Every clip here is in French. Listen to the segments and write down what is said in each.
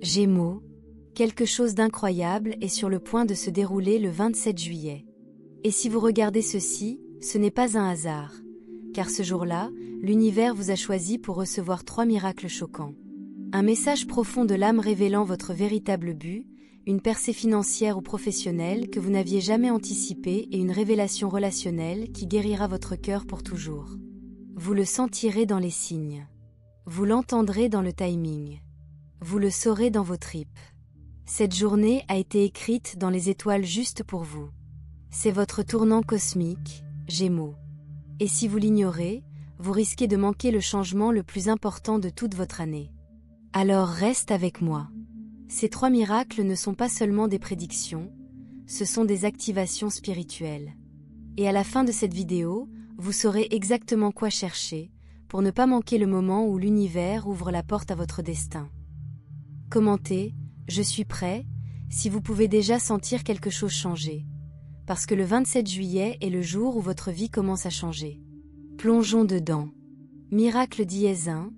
Gémeaux, quelque chose d'incroyable est sur le point de se dérouler le 27 juillet. Et si vous regardez ceci, ce n'est pas un hasard, car ce jour-là, l'univers vous a choisi pour recevoir 3 miracles choquants. Un message profond de l'âme révélant votre véritable but, une percée financière ou professionnelle que vous n'aviez jamais anticipée et une révélation relationnelle qui guérira votre cœur pour toujours. Vous le sentirez dans les signes. Vous l'entendrez dans le timing. Vous le saurez dans vos tripes. Cette journée a été écrite dans les étoiles juste pour vous. C'est votre tournant cosmique, Gémeaux. Et si vous l'ignorez, vous risquez de manquer le changement le plus important de toute votre année. Alors reste avec moi. Ces 3 miracles ne sont pas seulement des prédictions, ce sont des activations spirituelles. Et à la fin de cette vidéo, vous saurez exactement quoi chercher, pour ne pas manquer le moment où l'univers ouvre la porte à votre destin. Commentez, je suis prêt, si vous pouvez déjà sentir quelque chose changer. Parce que le 27 juillet est le jour où votre vie commence à changer. Plongeons dedans. Miracle dièse 1,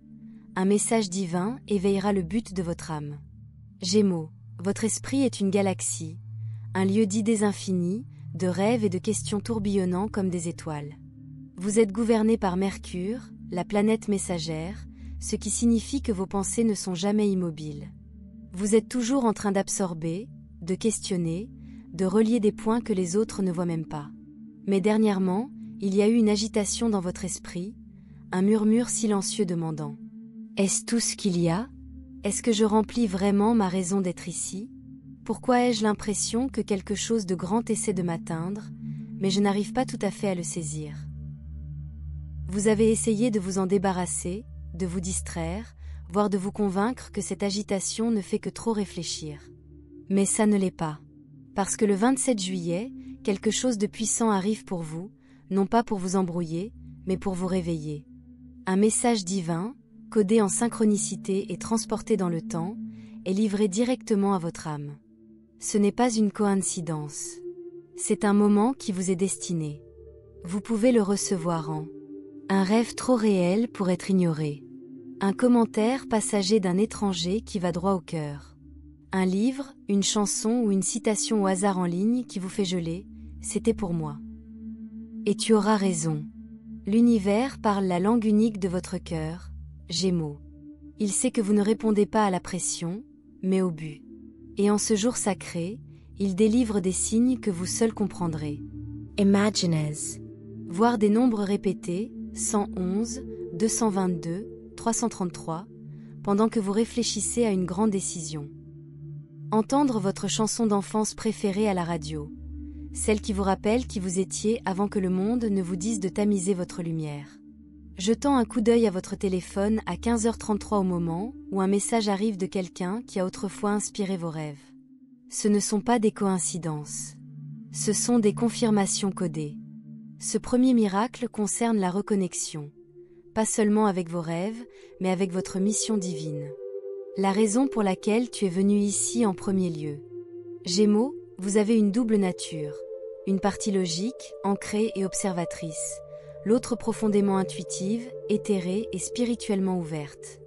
un message divin éveillera le but de votre âme. Gémeaux, votre esprit est une galaxie, un lieu d'idées infinies, de rêves et de questions tourbillonnant comme des étoiles. Vous êtes gouverné par Mercure, la planète messagère, ce qui signifie que vos pensées ne sont jamais immobiles. Vous êtes toujours en train d'absorber, de questionner, de relier des points que les autres ne voient même pas. Mais dernièrement, il y a eu une agitation dans votre esprit, un murmure silencieux demandant « Est-ce tout ce qu'il y a ? Est-ce que je remplis vraiment ma raison d'être ici ? Pourquoi ai-je l'impression que quelque chose de grand essaie de m'atteindre, mais je n'arrive pas tout à fait à le saisir ?» Vous avez essayé de vous en débarrasser, de vous distraire, voire de vous convaincre que cette agitation ne fait que trop réfléchir. Mais ça ne l'est pas. Parce que le 27 juillet, quelque chose de puissant arrive pour vous, non pas pour vous embrouiller, mais pour vous réveiller. Un message divin, codé en synchronicité et transporté dans le temps, est livré directement à votre âme. Ce n'est pas une coïncidence. C'est un moment qui vous est destiné. Vous pouvez le recevoir en un rêve trop réel pour être ignoré. Un commentaire passager d'un étranger qui va droit au cœur. Un livre, une chanson ou une citation au hasard en ligne qui vous fait geler, c'était pour moi. Et tu auras raison. L'univers parle la langue unique de votre cœur, Gémeaux. Il sait que vous ne répondez pas à la pression, mais au but. Et en ce jour sacré, il délivre des signes que vous seul comprendrez. Imaginez. Voir des nombres répétés, 111, 222, 333, pendant que vous réfléchissez à une grande décision. Entendre votre chanson d'enfance préférée à la radio, celle qui vous rappelle qui vous étiez avant que le monde ne vous dise de tamiser votre lumière. Jetant un coup d'œil à votre téléphone à 15h33 au moment où un message arrive de quelqu'un qui a autrefois inspiré vos rêves. Ce ne sont pas des coïncidences. Ce sont des confirmations codées. Ce premier miracle concerne la reconnexion, pas seulement avec vos rêves, mais avec votre mission divine. La raison pour laquelle tu es venu ici en premier lieu. Gémeaux, vous avez une double nature, une partie logique, ancrée et observatrice, l'autre profondément intuitive, éthérée et spirituellement ouverte.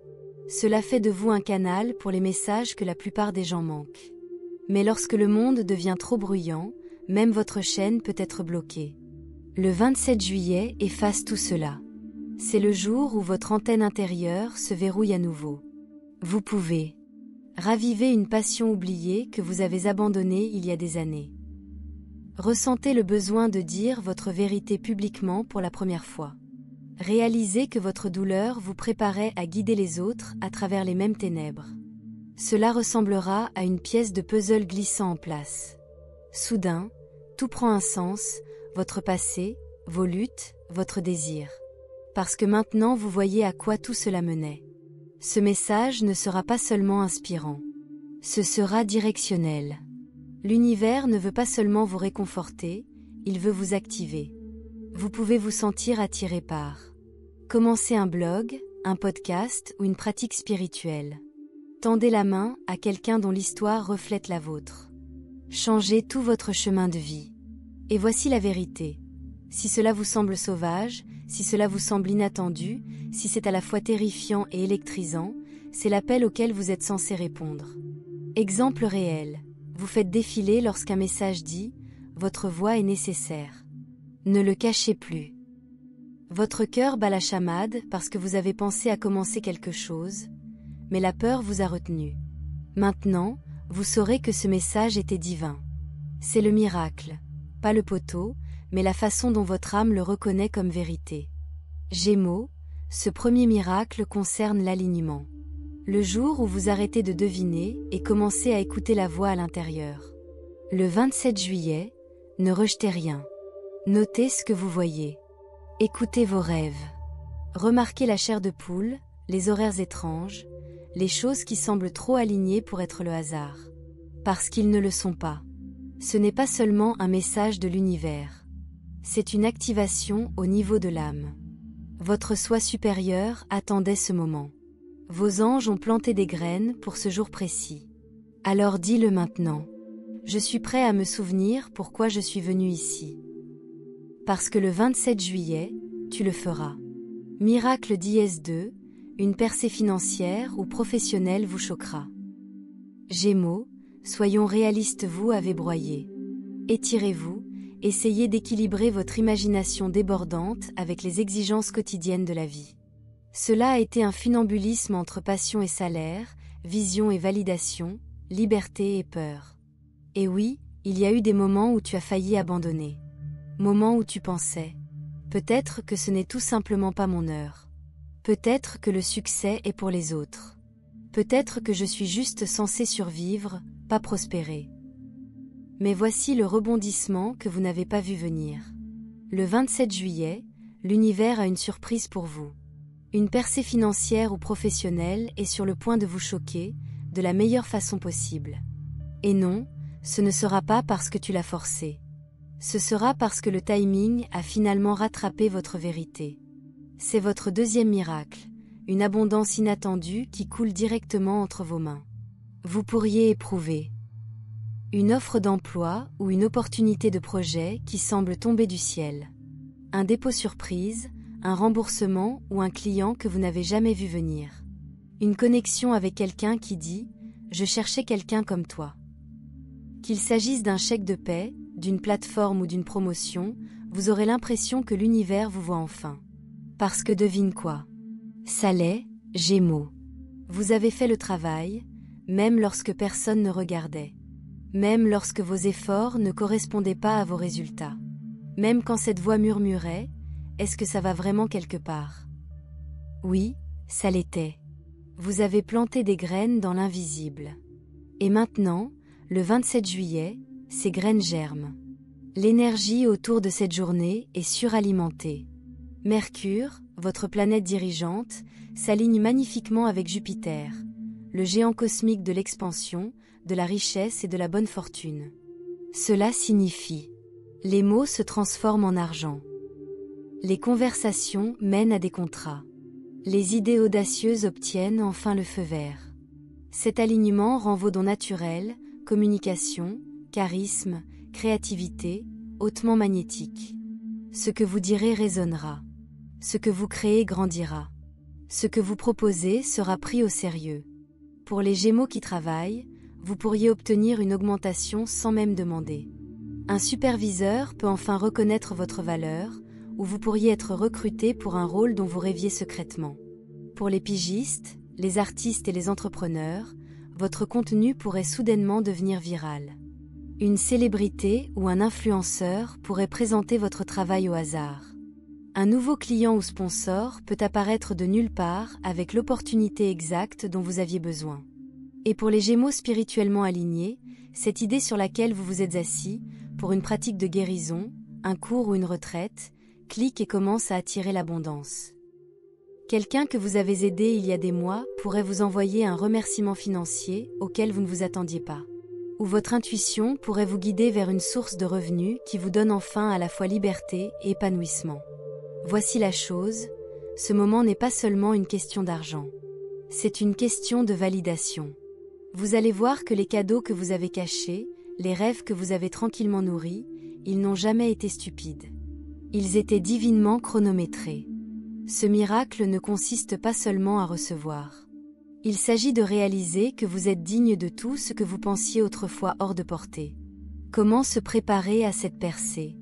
Cela fait de vous un canal pour les messages que la plupart des gens manquent. Mais lorsque le monde devient trop bruyant, même votre chaîne peut être bloquée. Le 27 juillet efface tout cela. C'est le jour où votre antenne intérieure se verrouille à nouveau. Vous pouvez raviver une passion oubliée que vous avez abandonnée il y a des années. Ressentez le besoin de dire votre vérité publiquement pour la première fois. Réalisez que votre douleur vous préparait à guider les autres à travers les mêmes ténèbres. Cela ressemblera à une pièce de puzzle glissant en place. Soudain, tout prend un sens, votre passé, vos luttes, votre désir. Parce que maintenant vous voyez à quoi tout cela menait. Ce message ne sera pas seulement inspirant. Ce sera directionnel. L'univers ne veut pas seulement vous réconforter, il veut vous activer. Vous pouvez vous sentir attiré par. Commencez un blog, un podcast ou une pratique spirituelle. Tendez la main à quelqu'un dont l'histoire reflète la vôtre. Changez tout votre chemin de vie. Et voici la vérité. Si cela vous semble sauvage, si cela vous semble inattendu, si c'est à la fois terrifiant et électrisant, c'est l'appel auquel vous êtes censé répondre. Exemple réel. Vous faites défiler lorsqu'un message dit « Votre voix est nécessaire ». Ne le cachez plus. Votre cœur bat la chamade parce que vous avez pensé à commencer quelque chose, mais la peur vous a retenu. Maintenant, vous saurez que ce message était divin. C'est le miracle, pas le poteau, mais la façon dont votre âme le reconnaît comme vérité. Gémeaux, ce premier miracle concerne l'alignement. Le jour où vous arrêtez de deviner et commencez à écouter la voix à l'intérieur. Le 27 juillet, ne rejetez rien. Notez ce que vous voyez. Écoutez vos rêves. Remarquez la chair de poule, les horaires étranges, les choses qui semblent trop alignées pour être le hasard. Parce qu'ils ne le sont pas. Ce n'est pas seulement un message de l'univers. C'est une activation au niveau de l'âme. Votre soi supérieur attendait ce moment. Vos anges ont planté des graines pour ce jour précis. Alors dis-le maintenant. Je suis prêt à me souvenir pourquoi je suis venu ici. Parce que le 27 juillet, tu le feras. Miracle d'IS2, une percée financière ou professionnelle vous choquera. Gémeaux, soyons réalistes, vous avez broyé. Étirez-vous, essayez d'équilibrer votre imagination débordante avec les exigences quotidiennes de la vie. Cela a été un funambulisme entre passion et salaire, vision et validation, liberté et peur. Et oui, il y a eu des moments où tu as failli abandonner. Moments où tu pensais, peut-être que ce n'est tout simplement pas mon heure. Peut-être que le succès est pour les autres. Peut-être que je suis juste censé survivre, pas prospérer. Mais voici le rebondissement que vous n'avez pas vu venir. Le 27 juillet, l'univers a une surprise pour vous. Une percée financière ou professionnelle est sur le point de vous choquer, de la meilleure façon possible. Et non, ce ne sera pas parce que tu l'as forcé. Ce sera parce que le timing a finalement rattrapé votre vérité. C'est votre deuxième miracle, une abondance inattendue qui coule directement entre vos mains. Vous pourriez éprouver une offre d'emploi ou une opportunité de projet qui semble tomber du ciel. Un dépôt surprise, un remboursement ou un client que vous n'avez jamais vu venir. Une connexion avec quelqu'un qui dit « Je cherchais quelqu'un comme toi ». Qu'il s'agisse d'un chèque de paie, d'une plateforme ou d'une promotion, vous aurez l'impression que l'univers vous voit enfin. Parce que devine quoi? Ça l'est, Gémeaux. Vous avez fait le travail, même lorsque personne ne regardait. Même lorsque vos efforts ne correspondaient pas à vos résultats. Même quand cette voix murmurait, est-ce que ça va vraiment quelque part? Oui, ça l'était. Vous avez planté des graines dans l'invisible. Et maintenant, le 27 juillet, ces graines germent. L'énergie autour de cette journée est suralimentée. Mercure, votre planète dirigeante, s'aligne magnifiquement avec Jupiter, le géant cosmique de l'expansion, de la richesse et de la bonne fortune. Cela signifie les mots se transforment en argent. Les conversations mènent à des contrats. Les idées audacieuses obtiennent enfin le feu vert. Cet alignement rend vos dons naturels, communication, charisme, créativité, hautement magnétiques. Ce que vous direz résonnera. Ce que vous créez grandira. Ce que vous proposez sera pris au sérieux. Pour les Gémeaux qui travaillent, vous pourriez obtenir une augmentation sans même demander. Un superviseur peut enfin reconnaître votre valeur, ou vous pourriez être recruté pour un rôle dont vous rêviez secrètement. Pour les pigistes, les artistes et les entrepreneurs, votre contenu pourrait soudainement devenir viral. Une célébrité ou un influenceur pourrait présenter votre travail au hasard. Un nouveau client ou sponsor peut apparaître de nulle part avec l'opportunité exacte dont vous aviez besoin. Et pour les Gémeaux spirituellement alignés, cette idée sur laquelle vous vous êtes assis, pour une pratique de guérison, un cours ou une retraite, clique et commence à attirer l'abondance. Quelqu'un que vous avez aidé il y a des mois pourrait vous envoyer un remerciement financier auquel vous ne vous attendiez pas. Ou votre intuition pourrait vous guider vers une source de revenus qui vous donne enfin à la fois liberté et épanouissement. Voici la chose, ce moment n'est pas seulement une question d'argent. C'est une question de validation. Vous allez voir que les cadeaux que vous avez cachés, les rêves que vous avez tranquillement nourris, ils n'ont jamais été stupides. Ils étaient divinement chronométrés. Ce miracle ne consiste pas seulement à recevoir. Il s'agit de réaliser que vous êtes digne de tout ce que vous pensiez autrefois hors de portée. Comment se préparer à cette percée?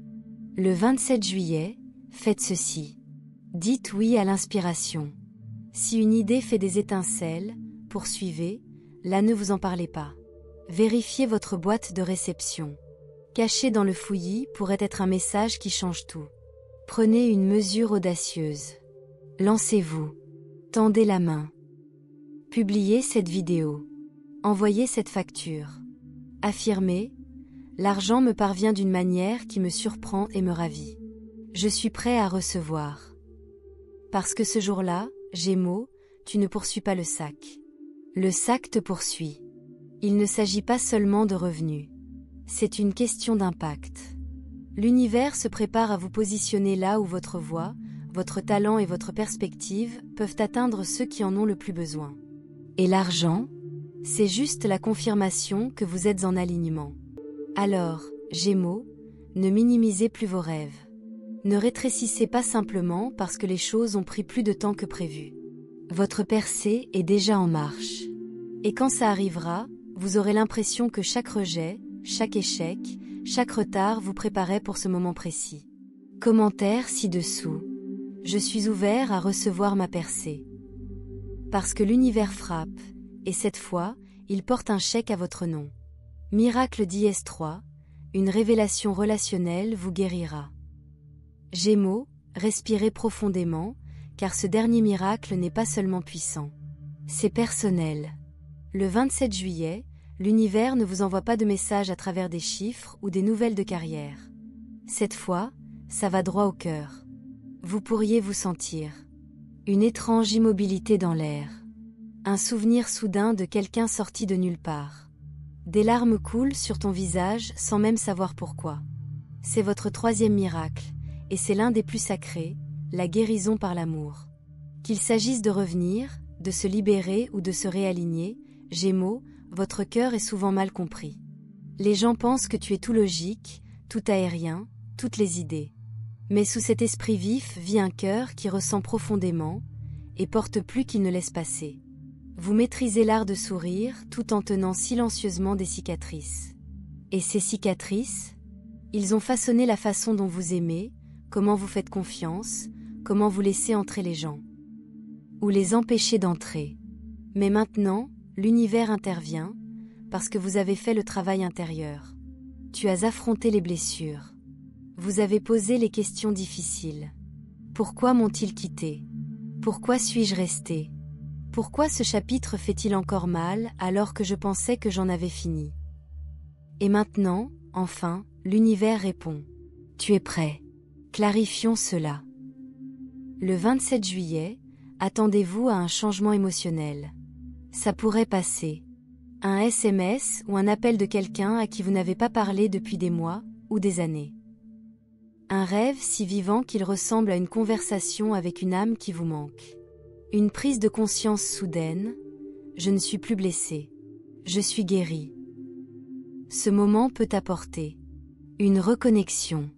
Le 27 juillet, faites ceci. Dites oui à l'inspiration. Si une idée fait des étincelles, poursuivez, là ne vous en parlez pas. Vérifiez votre boîte de réception. Caché dans le fouillis pourrait être un message qui change tout. Prenez une mesure audacieuse. Lancez-vous. Tendez la main. Publiez cette vidéo. Envoyez cette facture. Affirmez, l'argent me parvient d'une manière qui me surprend et me ravit. Je suis prêt à recevoir. Parce que ce jour-là, Gémeaux, tu ne poursuis pas le sac. Le sac te poursuit. Il ne s'agit pas seulement de revenus. C'est une question d'impact. L'univers se prépare à vous positionner là où votre voix, votre talent et votre perspective peuvent atteindre ceux qui en ont le plus besoin. Et l'argent, c'est juste la confirmation que vous êtes en alignement. Alors, Gémeaux, ne minimisez plus vos rêves. Ne rétrécissez pas simplement parce que les choses ont pris plus de temps que prévu. Votre percée est déjà en marche. Et quand ça arrivera, vous aurez l'impression que chaque rejet, chaque échec, chaque retard vous préparait pour ce moment précis. Commentaire ci-dessous. Je suis ouvert à recevoir ma percée. Parce que l'univers frappe, et cette fois, il porte un chèque à votre nom. Miracle d'IS3, une révélation relationnelle vous guérira. Gémeaux, respirez profondément, car ce dernier miracle n'est pas seulement puissant. C'est personnel. Le 27 juillet, l'univers ne vous envoie pas de messages à travers des chiffres ou des nouvelles de carrière. Cette fois, ça va droit au cœur. Vous pourriez vous sentir. Une étrange immobilité dans l'air. Un souvenir soudain de quelqu'un sorti de nulle part. Des larmes coulent sur ton visage sans même savoir pourquoi. C'est votre troisième miracle, et c'est l'un des plus sacrés, la guérison par l'amour. Qu'il s'agisse de revenir, de se libérer ou de se réaligner, Gémeaux, votre cœur est souvent mal compris. Les gens pensent que tu es tout logique, tout aérien, toutes les idées. Mais sous cet esprit vif vit un cœur qui ressent profondément, et porte plus qu'il ne laisse passer. Vous maîtrisez l'art de sourire tout en tenant silencieusement des cicatrices. Et ces cicatrices, ils ont façonné la façon dont vous aimez, comment vous faites confiance, comment vous laissez entrer les gens. Ou les empêcher d'entrer. Mais maintenant, l'univers intervient, parce que vous avez fait le travail intérieur. Tu as affronté les blessures. Vous avez posé les questions difficiles. Pourquoi m'ont-ils quitté? Pourquoi suis-je resté? Pourquoi ce chapitre fait-il encore mal alors que je pensais que j'en avais fini? Et maintenant, enfin, l'univers répond. Tu es prêt. Clarifions cela. Le 27 juillet, attendez-vous à un changement émotionnel. Ça pourrait passer. Un SMS ou un appel de quelqu'un à qui vous n'avez pas parlé depuis des mois ou des années. Un rêve si vivant qu'il ressemble à une conversation avec une âme qui vous manque. Une prise de conscience soudaine, je ne suis plus blessé. Je suis guéri. Ce moment peut apporter une reconnexion.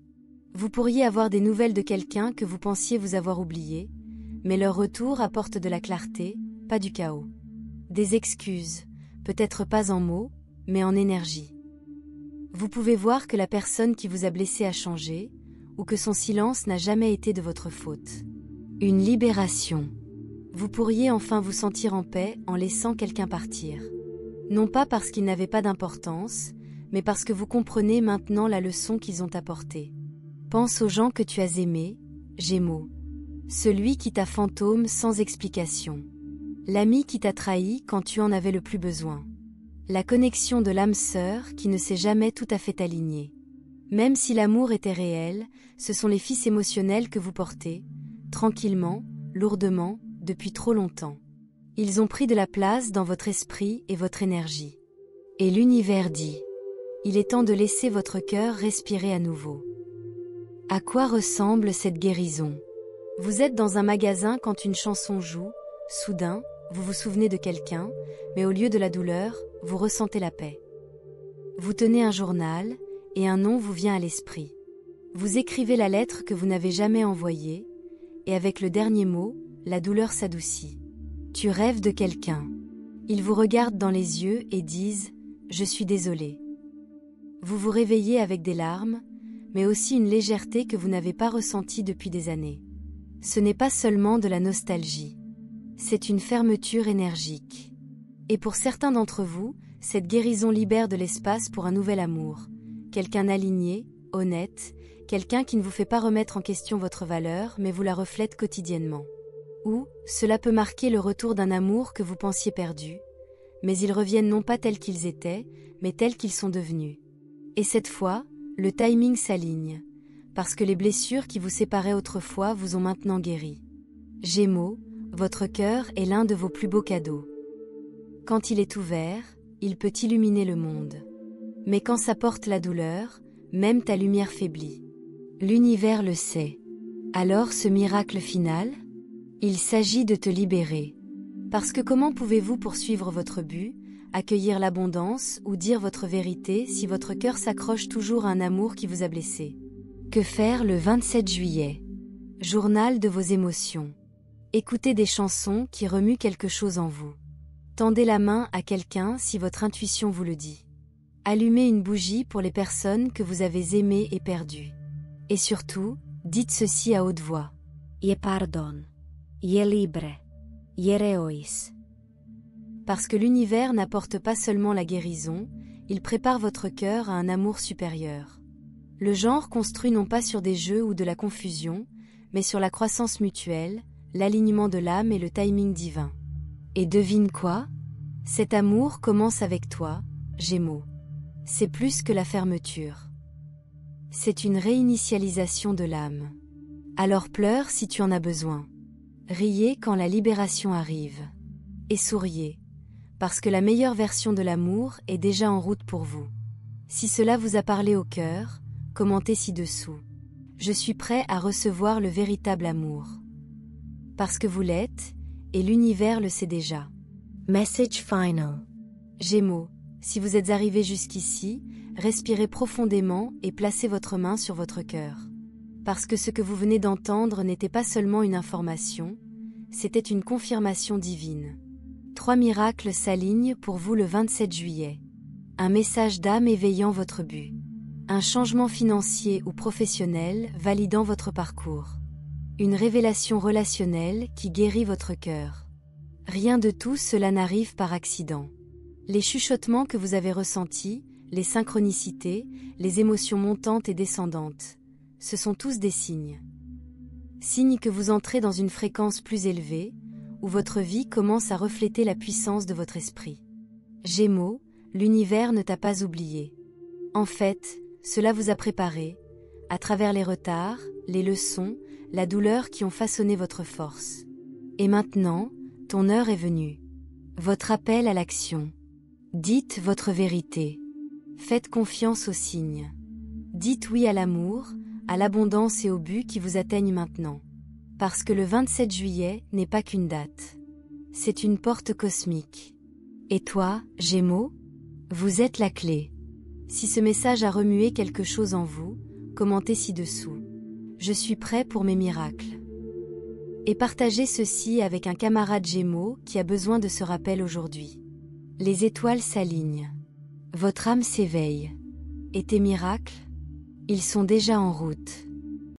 Vous pourriez avoir des nouvelles de quelqu'un que vous pensiez vous avoir oublié, mais leur retour apporte de la clarté, pas du chaos. Des excuses, peut-être pas en mots, mais en énergie. Vous pouvez voir que la personne qui vous a blessé a changé, ou que son silence n'a jamais été de votre faute. Une libération. Vous pourriez enfin vous sentir en paix en laissant quelqu'un partir. Non pas parce qu'il n'avait pas d'importance, mais parce que vous comprenez maintenant la leçon qu'ils ont apportée. Pense aux gens que tu as aimés, Gémeaux. Celui qui t'a fantôme sans explication. L'ami qui t'a trahi quand tu en avais le plus besoin. La connexion de l'âme sœur qui ne s'est jamais tout à fait alignée. Même si l'amour était réel, ce sont les fils émotionnels que vous portez, tranquillement, lourdement, depuis trop longtemps. Ils ont pris de la place dans votre esprit et votre énergie. Et l'univers dit, il est temps de laisser votre cœur respirer à nouveau. À quoi ressemble cette guérison? Vous êtes dans un magasin quand une chanson joue, soudain, vous vous souvenez de quelqu'un, mais au lieu de la douleur, vous ressentez la paix. Vous tenez un journal, et un nom vous vient à l'esprit. Vous écrivez la lettre que vous n'avez jamais envoyée, et avec le dernier mot, la douleur s'adoucit. Tu rêves de quelqu'un. Ils vous regardent dans les yeux et disent « Je suis désolé ». Vous vous réveillez avec des larmes, mais aussi une légèreté que vous n'avez pas ressentie depuis des années. Ce n'est pas seulement de la nostalgie. C'est une fermeture énergique. Et pour certains d'entre vous, cette guérison libère de l'espace pour un nouvel amour. Quelqu'un aligné, honnête, quelqu'un qui ne vous fait pas remettre en question votre valeur, mais vous la reflète quotidiennement. Ou, cela peut marquer le retour d'un amour que vous pensiez perdu, mais ils reviennent non pas tels qu'ils étaient, mais tels qu'ils sont devenus. Et cette fois, le timing s'aligne, parce que les blessures qui vous séparaient autrefois vous ont maintenant guéri. Gémeaux, votre cœur est l'un de vos plus beaux cadeaux. Quand il est ouvert, il peut illuminer le monde. Mais quand ça porte la douleur, même ta lumière faiblit. L'univers le sait. Alors ce miracle final? Il s'agit de te libérer. Parce que comment pouvez-vous poursuivre votre but, accueillir l'abondance ou dire votre vérité si votre cœur s'accroche toujours à un amour qui vous a blessé? Que faire le 27 juillet? Journal de vos émotions. Écoutez des chansons qui remuent quelque chose en vous. Tendez la main à quelqu'un si votre intuition vous le dit. Allumez une bougie pour les personnes que vous avez aimées et perdues. Et surtout, dites ceci à haute voix. Je pardon. Je libre. Je reois. Parce que l'univers n'apporte pas seulement la guérison, il prépare votre cœur à un amour supérieur. Le genre construit non pas sur des jeux ou de la confusion, mais sur la croissance mutuelle, l'alignement de l'âme et le timing divin. Et devine quoi? Cet amour commence avec toi, Gémeaux. C'est plus que la fermeture. C'est une réinitialisation de l'âme. Alors pleure si tu en as besoin. Riez quand la libération arrive. Et souriez, parce que la meilleure version de l'amour est déjà en route pour vous. Si cela vous a parlé au cœur, commentez ci-dessous. Je suis prêt à recevoir le véritable amour. Parce que vous l'êtes, et l'univers le sait déjà. Message final. Gémeaux, si vous êtes arrivé jusqu'ici, respirez profondément et placez votre main sur votre cœur. Parce que ce que vous venez d'entendre n'était pas seulement une information, c'était une confirmation divine. 3 miracles s'alignent pour vous le 27 juillet. Un message d'âme éveillant votre but. Un changement financier ou professionnel validant votre parcours. Une révélation relationnelle qui guérit votre cœur. Rien de tout cela n'arrive par accident. Les chuchotements que vous avez ressentis, les synchronicités, les émotions montantes et descendantes, ce sont tous des signes. Signes que vous entrez dans une fréquence plus élevée, où votre vie commence à refléter la puissance de votre esprit. Gémeaux, l'univers ne t'a pas oublié. En fait, cela vous a préparé, à travers les retards, les leçons, la douleur qui ont façonné votre force. Et maintenant, ton heure est venue. Votre appel à l'action. Dites votre vérité. Faites confiance aux signes. Dites oui à l'amour, à l'abondance et au but qui vous atteignent maintenant. Parce que le 27 juillet n'est pas qu'une date. C'est une porte cosmique. Et toi, Gémeaux? Vous êtes la clé. Si ce message a remué quelque chose en vous, commentez ci-dessous. Je suis prêt pour mes miracles. Et partagez ceci avec un camarade Gémeaux qui a besoin de ce rappel aujourd'hui. Les étoiles s'alignent. Votre âme s'éveille. Et tes miracles? Ils sont déjà en route.